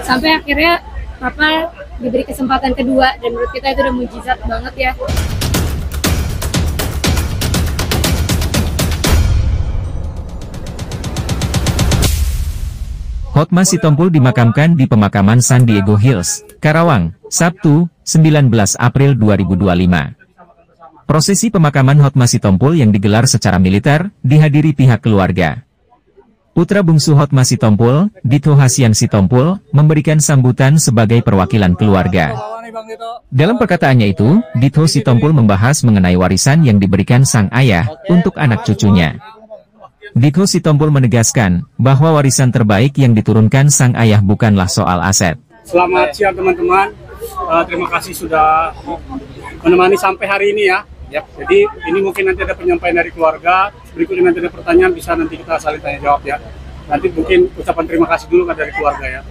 Sampai akhirnya Papa diberi kesempatan kedua, dan menurut kita itu udah mujizat banget ya. Hotma Sitompul dimakamkan di pemakaman San Diego Hills, Karawang, Sabtu, 19 April 2025. Prosesi pemakaman Hotma Sitompul yang digelar secara militer, dihadiri pihak keluarga. Putra bungsu Hotma Sitompul, Dito Hasian Sitompul, memberikan sambutan sebagai perwakilan keluarga. Dalam perkataannya itu, Dito Sitompul membahas mengenai warisan yang diberikan sang ayah untuk anak cucunya. Dito Sitompul menegaskan bahwa warisan terbaik yang diturunkan sang ayah bukanlah soal aset. Selamat siang teman-teman, terima kasih sudah menemani sampai hari ini ya. Jadi ini mungkin nanti ada penyampaian dari keluarga, berikutnya nanti ada pertanyaan, bisa nanti kita saling tanya jawab ya. Nanti mungkin ucapan terima kasih dulu kan dari keluarga ya.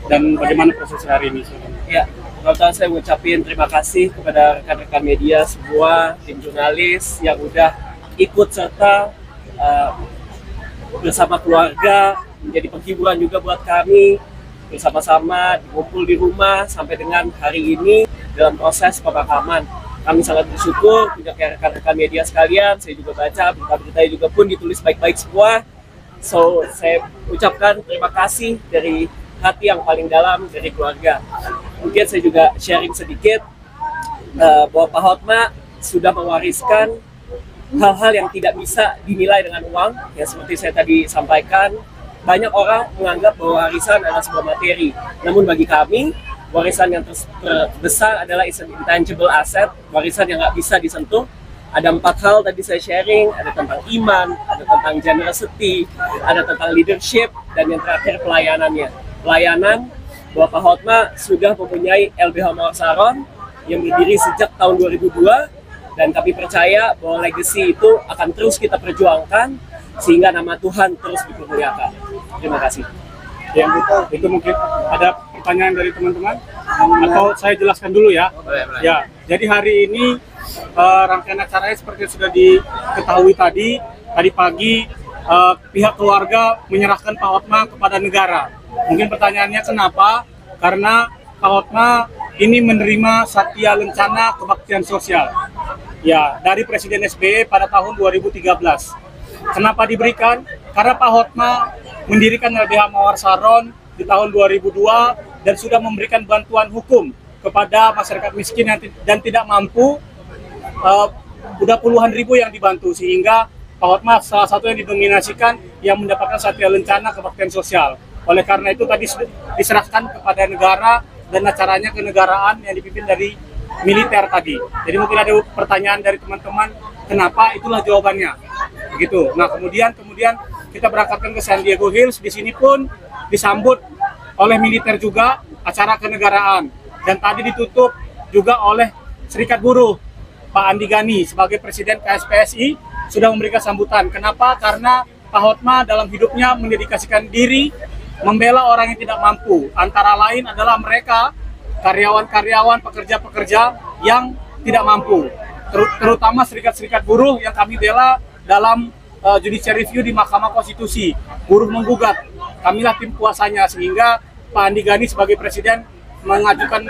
Dan bagaimana proses hari ini? Ya, pertama saya mengucapkan terima kasih kepada rekan-rekan media semua, tim jurnalis yang udah ikut serta bersama keluarga, menjadi penghiburan juga buat kami, bersama-sama kumpul di rumah sampai dengan hari ini dalam proses pemakaman. Kami sangat bersyukur juga rekan-rekan media sekalian, saya juga baca berita-berita juga pun ditulis baik-baik semua. So, saya ucapkan terima kasih dari hati yang paling dalam dari keluarga. Mungkin saya juga sharing sedikit bahwa Pak Hotma sudah mewariskan hal-hal yang tidak bisa dinilai dengan uang, ya seperti saya tadi sampaikan. Banyak orang menganggap bahwa warisan adalah sebuah materi, namun bagi kami warisan yang terbesar adalah intangible asset, warisan yang nggak bisa disentuh. Ada 4 hal tadi saya sharing, ada tentang iman, ada tentang generosity, ada tentang leadership, dan yang terakhir pelayanannya. Pelayanan, Bapak Hotma sudah mempunyai LBH Mawar Saron yang berdiri sejak tahun 2002, dan kami percaya bahwa legacy itu akan terus kita perjuangkan sehingga nama Tuhan terus dipermuliakan. Terima kasih. Ya, itu mungkin ada pertanyaan dari teman-teman atau saya jelaskan dulu ya. Ya, jadi hari ini rangkaian acaranya seperti yang sudah diketahui tadi pagi pihak keluarga menyerahkan Pak Hotma kepada negara. Mungkin pertanyaannya kenapa? Karena Pak Hotma ini menerima Satya Lencana Kebaktian Sosial ya dari Presiden SBY pada tahun 2013. Kenapa diberikan? Karena Pak Hotma mendirikan LBH Mawar Saron di tahun 2002 dan sudah memberikan bantuan hukum kepada masyarakat miskin dan tidak mampu. Udah puluhan ribu yang dibantu, sehingga Pak Hotma salah satu yang didominasikan yang mendapatkan Satya Lencana Kebaktian Sosial. Oleh karena itu tadi diserahkan kepada negara dan acaranya kenegaraan yang dipimpin dari militer tadi. Jadi mungkin ada pertanyaan dari teman-teman, kenapa? Itulah jawabannya. Begitu. Nah, kemudian kita berangkatkan ke San Diego Hills. Di sini pun disambut oleh militer juga acara kenegaraan, dan tadi ditutup juga oleh Serikat Buruh. Pak Andi Gani sebagai Presiden KSPSI sudah memberikan sambutan. Kenapa? Karena Pak Hotma dalam hidupnya mendedikasikan diri membela orang yang tidak mampu. Antara lain adalah mereka karyawan-karyawan, pekerja-pekerja yang tidak mampu. Terutama serikat-serikat buruh yang kami bela dalam judicial review di Mahkamah Konstitusi. Buruh menggugat, kamilah tim kuasanya, sehingga Pak Andi Gani sebagai Presiden mengajukan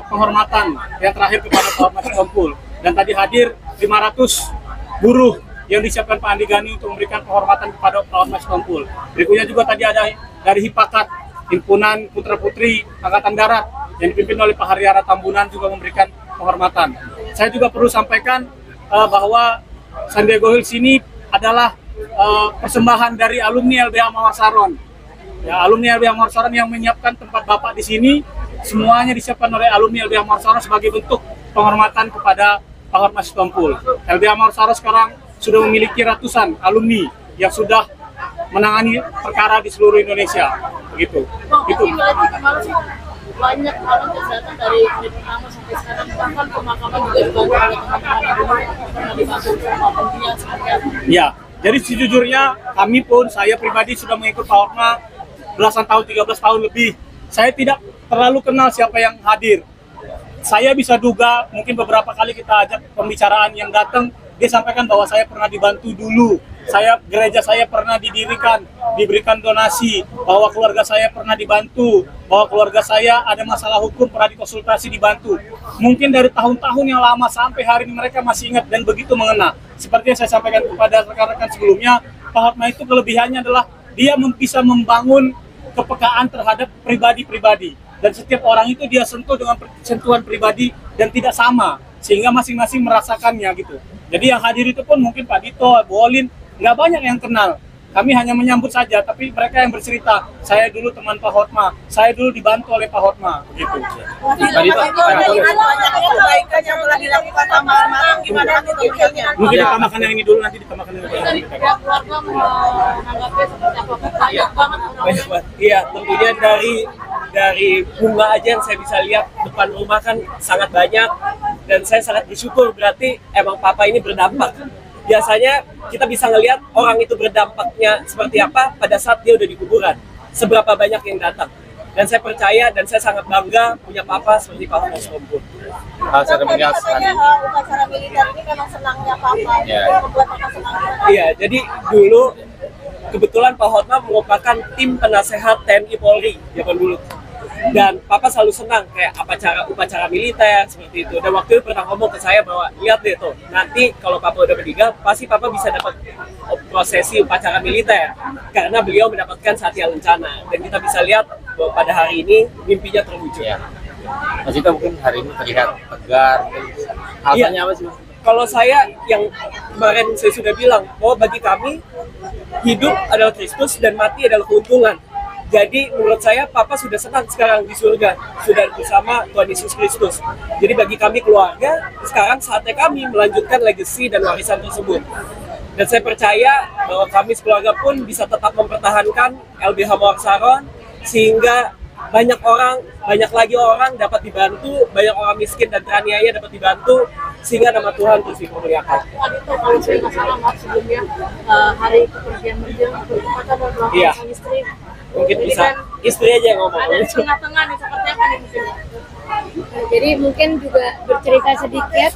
penghormatan yang terakhir kepada Pak Hotma Sitompul. Dan tadi hadir 500 buruh yang disiapkan Pak Andi Gani untuk memberikan penghormatan kepada Pak Hotma Sitompul. Berikutnya juga tadi ada dari Hipakat, Himpunan Putra-Putri Angkatan Darat yang dipimpin oleh Pak Haryara Tambunan juga memberikan penghormatan. Saya juga perlu sampaikan bahwa San Diego Hills ini adalah persembahan dari alumni LBH Mawar Saron. Ya, alumni LBH Mawar Saron yang menyiapkan tempat Bapak di sini, semuanya disiapkan oleh alumni LBH Mawar Saron sebagai bentuk penghormatan kepada Pak Hotma Sitompul. LBH Mawar Saron sekarang sudah memiliki ratusan alumni yang sudah menangani perkara di seluruh Indonesia. Begitu. Itu. Banyak orang kesehatan dari hari pertama sampai sekarang, bahkan pemakaman juga dibantu oleh teman-teman yang pernah dibantu sama pendidikan seperti apa? Ya, jadi sejujurnya kami pun, saya pribadi sudah mengikut Pak Hotma belasan tahun, 13 tahun lebih. Saya tidak terlalu kenal siapa yang hadir. Saya bisa duga, mungkin beberapa kali kita ajak pembicaraan yang datang, dia sampaikan bahwa saya pernah dibantu dulu gereja saya pernah didirikan, diberikan donasi, bahwa keluarga saya pernah dibantu, bahwa keluarga saya ada masalah hukum pernah dikonsultasi dibantu. Mungkin dari tahun-tahun yang lama sampai hari ini mereka masih ingat dan begitu mengena. Seperti yang saya sampaikan kepada rekan-rekan sebelumnya, Pak Hotma itu kelebihannya adalah dia bisa membangun kepekaan terhadap pribadi-pribadi, dan setiap orang itu dia sentuh dengan sentuhan pribadi dan tidak sama, sehingga masing-masing merasakannya gitu. Jadi yang hadir itu pun mungkin Pak Dito, Bu Olin, nggak banyak yang kenal. Kami hanya menyambut saja, tapi mereka yang bercerita, saya dulu teman Pak Hotma, saya dulu dibantu oleh Pak Hotma, begitu. Kebaikan yang telah dilakukan sama almarhum gimana nih? Mungkin ditambahkan yang ini dulu, nanti ditambahkan yang ini. Keluarga menanggapi seperti apa? Banyak banget orang. Iya, tentunya dari bunga aja yang saya bisa lihat depan rumah kan sangat banyak, dan saya sangat bersyukur berarti emang papa ini berdampak. Biasanya kita bisa ngelihat orang itu berdampaknya seperti apa pada saat dia udah di kuburan, seberapa banyak yang datang. Dan saya percaya dan saya sangat bangga punya papa seperti Pak Hotma Sitompul. Seremonial sekali. Upacara militer ini memang senangnya papa. Membuat papa senang. Iya, jadi dulu kebetulan Pak Hotma merupakan tim penasehat TNI Polri zaman dulu. Dan papa selalu senang kayak upacara militer seperti itu. Dan waktu itu pernah ngomong ke saya bahwa lihat deh tuh, nanti kalau papa udah meninggal pasti papa bisa dapat prosesi upacara militer karena beliau mendapatkan Satya Lencana. Dan kita bisa lihat bahwa pada hari ini mimpinya terwujud. Ya. Mas Dito mungkin hari ini terlihat tegar. Alasannya apa sih? Kalau saya yang kemarin saya sudah bilang bahwa bagi kami hidup adalah Kristus dan mati adalah keuntungan. Jadi menurut saya papa sudah senang sekarang di surga, sudah bersama Tuhan Yesus Kristus. Jadi bagi kami keluarga, sekarang saatnya kami melanjutkan legacy dan warisan tersebut. Dan saya percaya bahwa kami sekeluarga pun bisa tetap mempertahankan LBH Mawar Saron, sehingga banyak lagi orang dapat dibantu, banyak orang miskin dan teraniaya dapat dibantu, sehingga nama Tuhan terus dimuliakan. Kalau saya nggak salah maaf sebelumnya hari kepergian menjelang bertepatan dengan Iya. sang istri. Mungkin Jadi bisa kan istri aja yang ngomong. ada di tengah-tengah nih seperti apa nih mungkin? Jadi mungkin juga bercerita sedikit,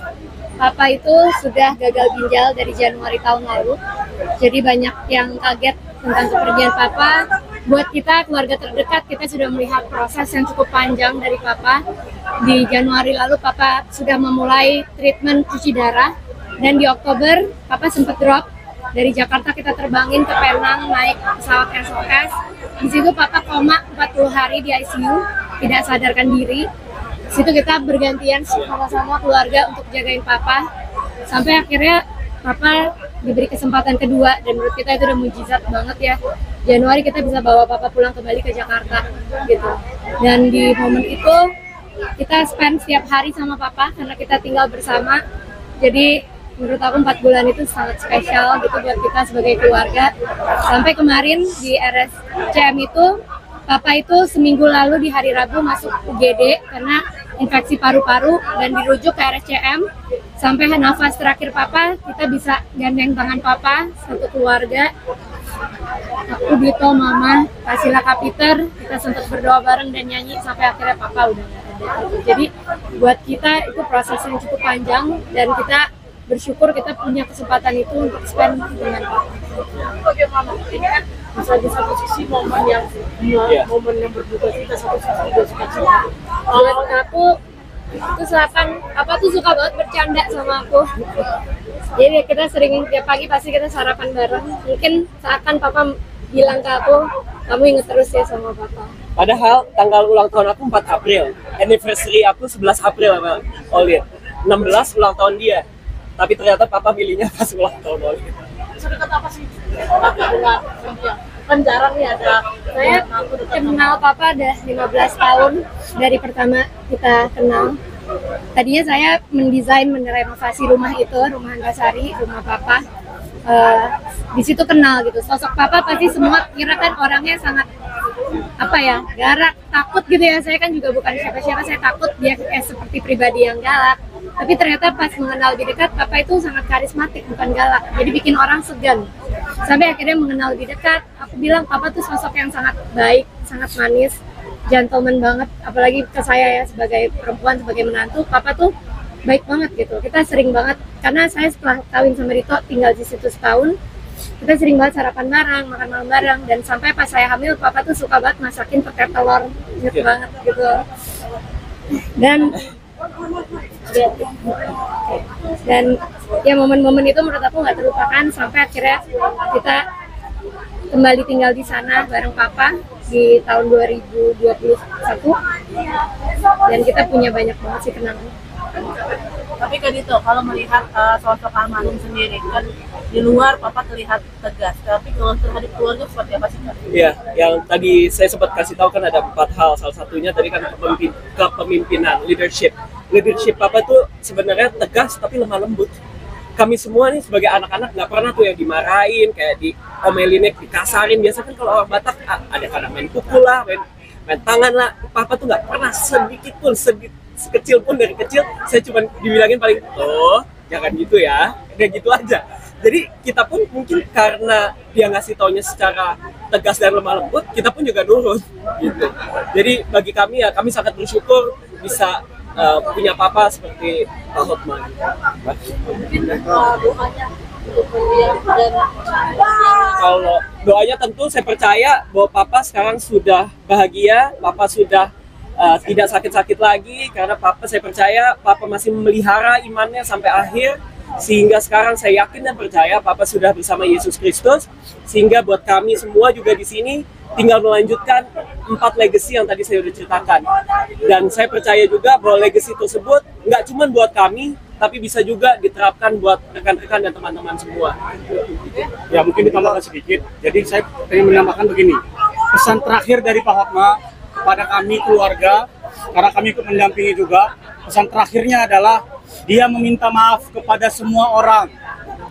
papa itu sudah gagal ginjal dari Januari tahun lalu. Jadi banyak yang kaget tentang kepergian papa. Buat kita, keluarga terdekat, kita sudah melihat proses yang cukup panjang dari papa. Di Januari lalu papa sudah memulai treatment cuci darah, dan di Oktober papa sempat drop. Dari Jakarta kita terbangin ke Penang naik pesawat SOS. Di situ papa koma 40 hari di ICU, tidak sadarkan diri. Di situ kita bergantian sama-sama keluarga untuk jagain papa. Sampai akhirnya papa diberi kesempatan kedua, dan menurut kita itu udah mujizat banget ya. Januari kita bisa bawa papa pulang kembali ke Jakarta gitu. Dan di momen itu kita spend setiap hari sama papa karena kita tinggal bersama. Jadi menurut aku 4 bulan itu sangat spesial gitu buat kita sebagai keluarga. Sampai kemarin di RSCM itu, papa itu seminggu lalu di hari Rabu masuk UGD karena infeksi paru-paru dan dirujuk ke RSCM. Sampai nafas terakhir papa, kita bisa gandeng tangan papa, satu keluarga. Aku, Dito, Mama, Kasila, Kapiter, kita sempat berdoa bareng dan nyanyi sampai akhirnya papa udah gak ada. Jadi buat kita itu proses yang cukup panjang, dan kita bersyukur kita punya kesempatan itu untuk spend dengan papa. Bagaimana ini kan bisa di satu sisi momen yang berduka cita, satu sisi juga suka cita. Buat aku itu apa tuh suka banget bercanda sama aku. Jadi kita sering tiap pagi pasti kita sarapan bareng. Mungkin seakan papa bilang ke aku, kamu inget terus ya sama papa. Padahal tanggal ulang tahun aku 4 April, anniversary aku 11 April sama Olin, 16 ulang tahun dia. Tapi ternyata papa pilihnya pas ulang tahun Olin. Sedekat apa sih papa dengan dia? Kan jarang nih ada. Saya kenal papa udah 15 tahun dari pertama kita kenal. Tadinya saya merenovasi rumah itu, rumah Antasari, rumah papa. Di situ kenal gitu. Sosok papa pasti semua kira kan orangnya sangat galak, takut gitu ya. Saya kan juga bukan siapa-siapa, saya takut dia seperti pribadi yang galak. Tapi ternyata pas mengenal lebih dekat, papa itu sangat karismatik, bukan galak. Jadi bikin orang segan. Sampai akhirnya mengenal lebih dekat, aku bilang papa tuh sosok yang sangat baik, sangat manis, gentleman banget. Apalagi ke saya ya sebagai perempuan, sebagai menantu, papa tuh baik banget gitu. Kita sering banget, karena saya setelah kawin sama Rito tinggal di situ setahun. kita sering banget sarapan bareng, makan malam bareng, dan sampai pas saya hamil papa tuh suka banget masakin petai telur, inget banget gitu. Dan ya momen-momen itu menurut aku nggak terlupakan sampai akhirnya kita kembali tinggal di sana bareng papa di tahun 2021, dan kita punya banyak banget sih kenangan. Tapi kan itu kalau melihat sosok almarhum sendiri kan di luar papa terlihat tegas, tapi kalau terhadap keluarga seperti apa sih Kak? Iya, yang tadi saya sempat kasih tahu kan ada 4 hal. Salah satunya tadi kan kepemimpinan, leadership. Leadership papa tuh sebenarnya tegas tapi lemah lembut. Kami semua nih sebagai anak-anak nggak pernah tuh yang dimarahin, kayak diomelinnya, dikasarin. Biasa kan kalau orang Batak ada kadang main pukul lah, main tangan lah. Papa tuh nggak pernah sedikit pun, sekecil pun dari kecil saya cuma dibilangin paling jangan gitu ya, kayak gitu aja. Jadi kita pun mungkin karena dia ngasih taunya secara tegas dan lemah lembut, kita pun juga nurut gitu. Jadi bagi kami ya, kami sangat bersyukur bisa punya papa seperti Pak Hotma. Kalau doanya tentu saya percaya bahwa papa sekarang sudah bahagia, papa sudah tidak sakit-sakit lagi, karena papa, saya percaya papa masih memelihara imannya sampai akhir, sehingga sekarang saya yakin dan percaya papa sudah bersama Yesus Kristus, sehingga buat kami semua juga di sini tinggal melanjutkan 4 legacy yang tadi saya sudah ceritakan. Dan saya percaya juga bahwa legacy tersebut nggak cuma buat kami, tapi bisa juga diterapkan buat rekan-rekan dan teman-teman semua. Ya mungkin ditambahkan sedikit. Jadi saya ingin menambahkan begini, pesan terakhir dari Pak Hotma kepada kami keluarga, karena kami ikut mendampingi juga. Pesan terakhirnya adalah dia meminta maaf kepada semua orang,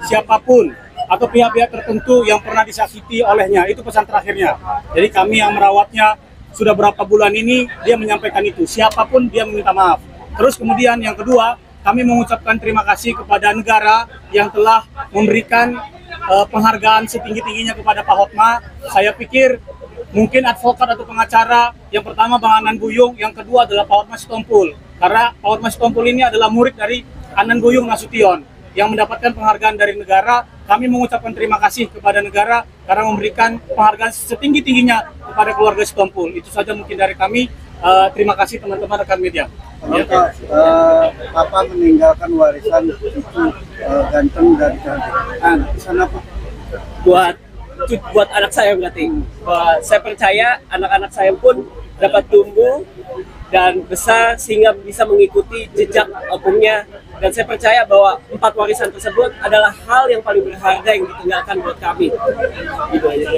siapapun atau pihak-pihak tertentu yang pernah disakiti olehnya. Itu pesan terakhirnya. Jadi kami yang merawatnya sudah berapa bulan ini, dia menyampaikan itu. Siapapun dia meminta maaf. Terus kemudian yang kedua, kami mengucapkan terima kasih kepada negara yang telah memberikan penghargaan setinggi-tingginya kepada Pak Hotma. Saya pikir mungkin advokat atau pengacara, yang pertama Bang Anan Buyung, yang kedua adalah Pak Hotma Sitompul. Karena Pak Hotma Sitompul ini adalah murid dari Anan Buyung Nasution yang mendapatkan penghargaan dari negara. Kami mengucapkan terima kasih kepada negara karena memberikan penghargaan setinggi-tingginya kepada keluarga Sitompul. Itu saja mungkin dari kami. Terima kasih teman-teman rekan media. Papa meninggalkan warisan cucu ganteng dan cantik. Pesan apa? Buat anak saya berarti. Saya percaya anak-anak saya pun dapat tumbuh dan besar sehingga bisa mengikuti jejak opungnya. Dan saya percaya bahwa 4 warisan tersebut adalah hal yang paling berharga yang ditinggalkan buat kami. Gitu aja.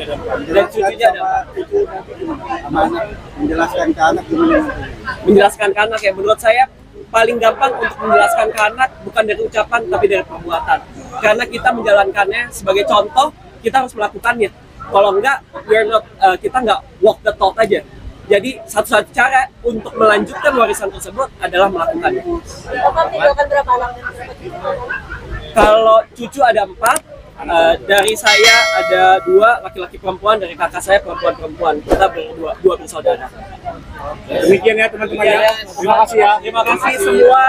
Dan cucunya ada menjelaskan ke anak gimana? Menjelaskan ke anak ya, menurut saya paling gampang untuk menjelaskan ke anak bukan dari ucapan tapi dari perbuatan. Karena kita menjalankannya sebagai contoh, kita harus melakukannya. Kalau enggak, kita nggak walk the talk aja. Jadi satu-satu cara untuk melanjutkan warisan tersebut adalah melakukannya. Berapa anak? Kalau cucu ada 4, dari saya ada 2 laki-laki perempuan, dari kakak saya perempuan. Kita berdua bersaudara. Demikian ya teman-teman ya. Terima kasih ya. Terima kasih semua.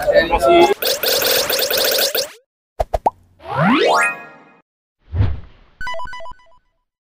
Terima kasih.